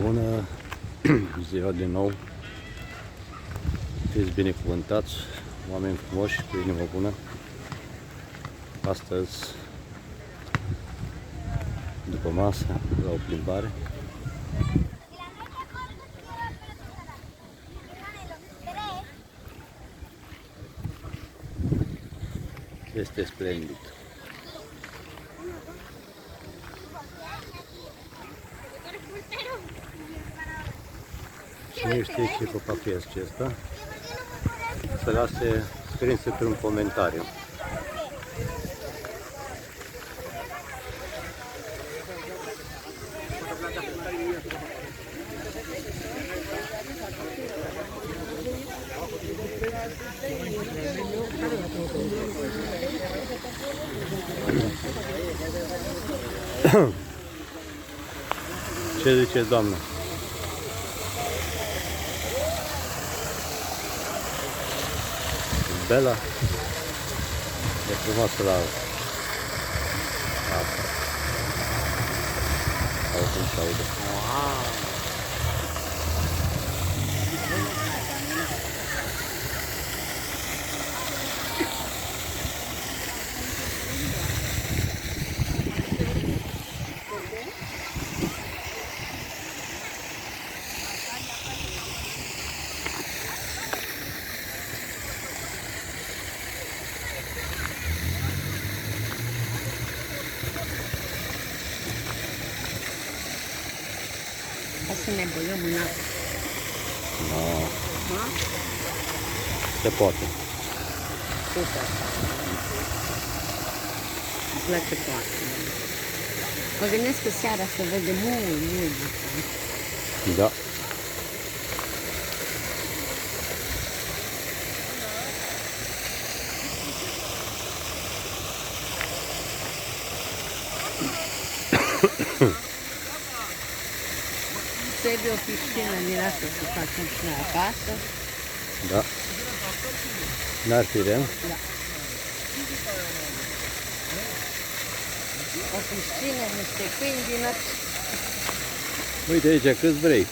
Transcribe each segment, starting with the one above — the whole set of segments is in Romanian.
Bună ziua din nou. Fiți binecuvântați, oameni frumoși, cu inimă bună. Astăzi, după masă, la o plimbare. Este splendid. Cine știe ce copac este acesta, să lase scris într-un comentariu. Ce ziceți, doamnă? Bela e frumoasă la asta. Au cum se aude. O să ne băgăm în apă. No. Se poate. Super. Îmi place foarte. Mă gândesc că seara să vede mult. Da. Trebuie o piscină din asta să facem și noi acasă. Da. N-ar fi rău. Da. O piscină, niște câini din ăsta. Uite aici câți vrei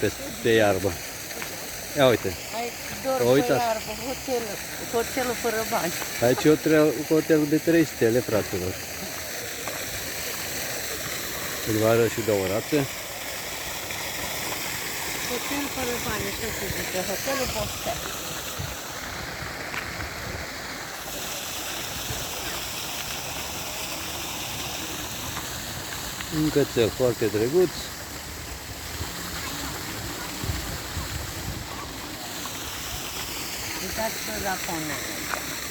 pe iarbă. Ia uite. Aici dorm pe Uitați. iarbă, hotelul fără bani. Aici e hotel de 3 stele, fraților. Îl va arăt și două rațe. Hotel fără bani, așa se zice, hotelul postel. Un cățel foarte drăguț. Uitați pe japonez.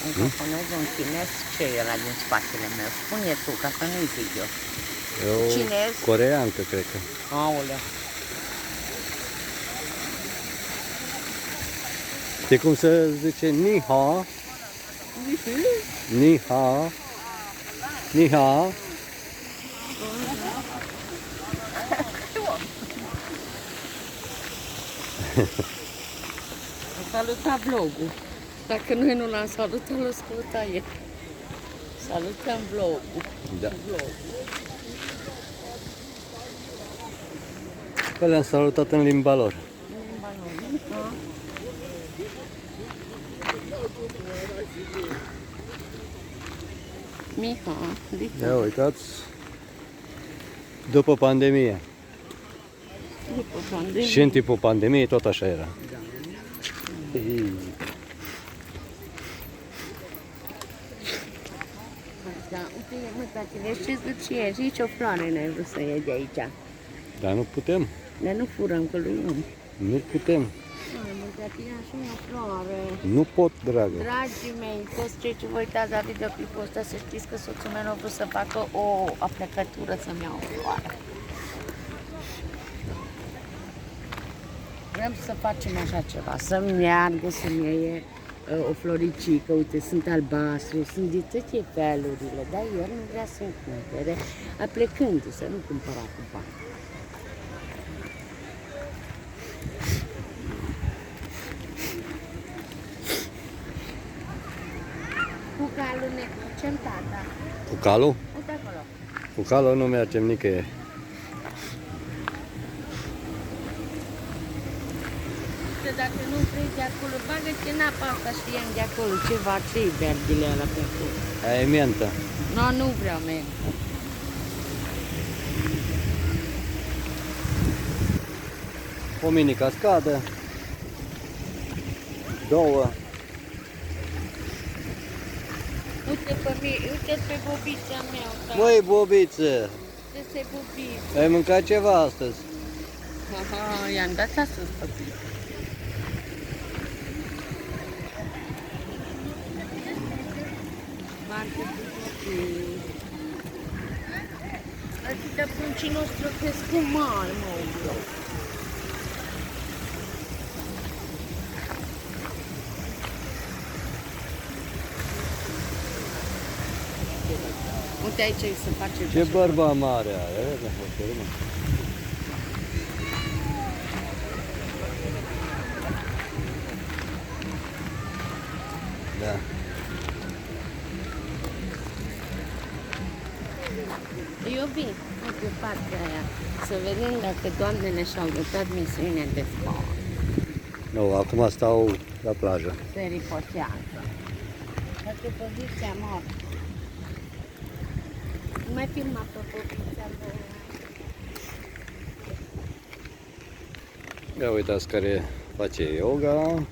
Un japonez, un chinez, ce e ăla din spatele meu? Spune tu, ca să nu-i zic eu. E o Chinez? coreeancă, cred că. Aolea. Știi cum se zice? Ni ha? Ni ha? Ni ha? Saluta vlogul. Dacă noi nu l-am salutat, l-o saluta el. Salutăm vlogul. Da. Că le-am salutat în limba lor. Miha, Ia uitați. După pandemie. după pandemie. Și în timpul pandemiei tot așa era. Da, uite, mă, tatăle, știți de ce e? Nici o floare n-ai vrut să iei de aici. Dar nu putem. Dar nu furăm, că lui om. Nu putem. Hai, mă, tatăle, așa e o floare. Nu pot, dragă. Dragii mei, toți cei ce vă uitați la videoclipul ăsta, să știți că soțul meu a vrut să facă o aplecătură să-mi iau o floare. Vrem să facem așa ceva, să-mi meargă, să-mi iei o floricică, uite, sunt albastru, sunt de toate felurile, dar el nu vrea să-mi cumpere, aplecându-se, nu cumpăra cu bani. Cu calul ne ducem, tata. Cu calul? Uite acolo. Cu calul nu mergem nicăieri. Uite, dacă nu vrei de acolo, bagă-te în apa asta și ia de acolo ceva, ce-i verdile ăla pe acolo? Aia e mentă. No, nu vreau mentă. O mini cascadă. 2. Uite pe mine, uite pe bobița mea. Măi, bobiță, Uite bobița. ai mâncat ceva astăzi? Aha, i-am dat astăzi păpii. Foarte frumos. Atâta pruncii nostru cresc mari, mă. Uite aici se face. Ce bărba mare are, Da. Eu vin pe partea aia să vedem dacă doamnele și-au dotat misiunea de sport. Nu, acum stau la plajă. Se ripocează. Dacă poziția mor. Nu mai filma pe poziția mor. Ia uitați care face yoga.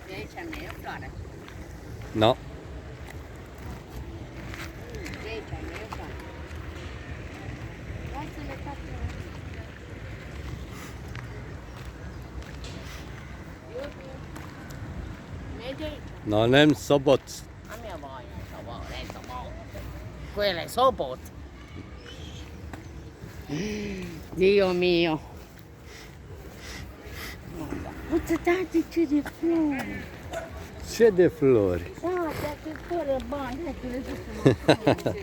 De aici nu e floare. No. De aici nu e floare. Lasă-le toate. Merge. Non è sobot. A mia voglia, sobot. Quello è sobot. Dio mio. Uite, tati, ce de flori. Ce de flori? Da, dacă fără bani, hai că le duc.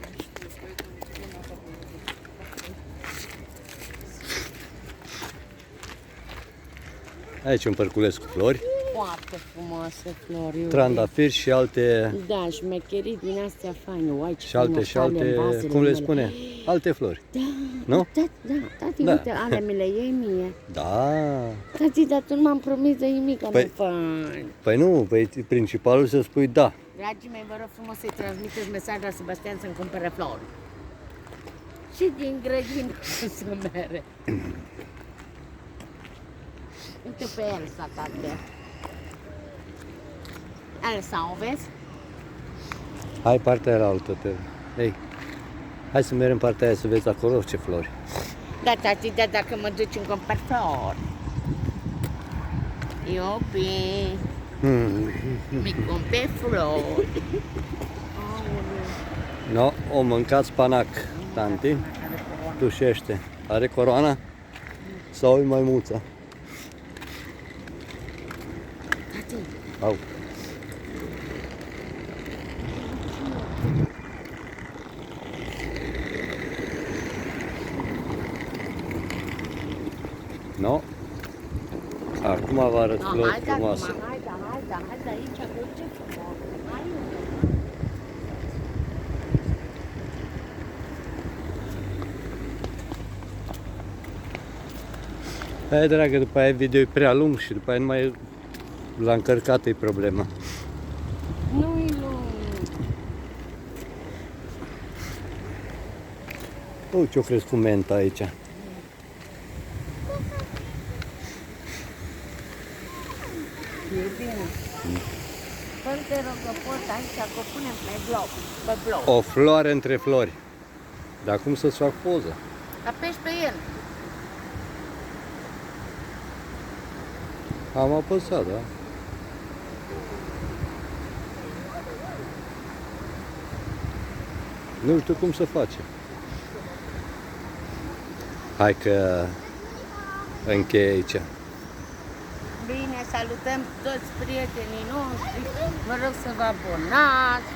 Aici un părculeț cu flori, Foarte frumoase flori. trandafiri și alte, Da, șmecherii din astea faine. Uai, ce și alte, cum le spune, alte flori. Da, Nu? Tati, Da. uite, alea mi le iei mie. Da. Tati, dar tu nu m-am promis de nimic, nu fain. Păi nu, principalul să spui da. Dragii mei, vă rog frumos să-i transmiteți mesaj la Sebastian să-mi cumpere flori. Și din grădină să mere. Uite pe Elsa, tati. Elsa, o vezi? Hai partea aia altă. Ei, hai să mergem partea aia să vezi acolo ce flori. Da, tati, da, dacă mă duci în cumpăr flori. Iubi, mi cumperi flori. No, o mâncat spanac, tanti. Tușește. Are coroana? Sau e maimuța? Tati, Au. No. Acum vă arăt no, flori hai da, frumoase. hai da, aici, cu ce frumos. Hai. Aia, dragă, după aia video e prea lung și după aia numai la încărcat e problema. Nu-i lung. Uite ce-o crescut menta aici. E bine. Fă te rog, că poți aici, că o punem pe blog. O floare între flori. Dar cum să-ți fac poză? Apeși pe el. Am apăsat, da? Nu știu cum să face. Hai că încheie aici. Bine, salutăm toți prietenii noștri. Vă rog să vă abonați,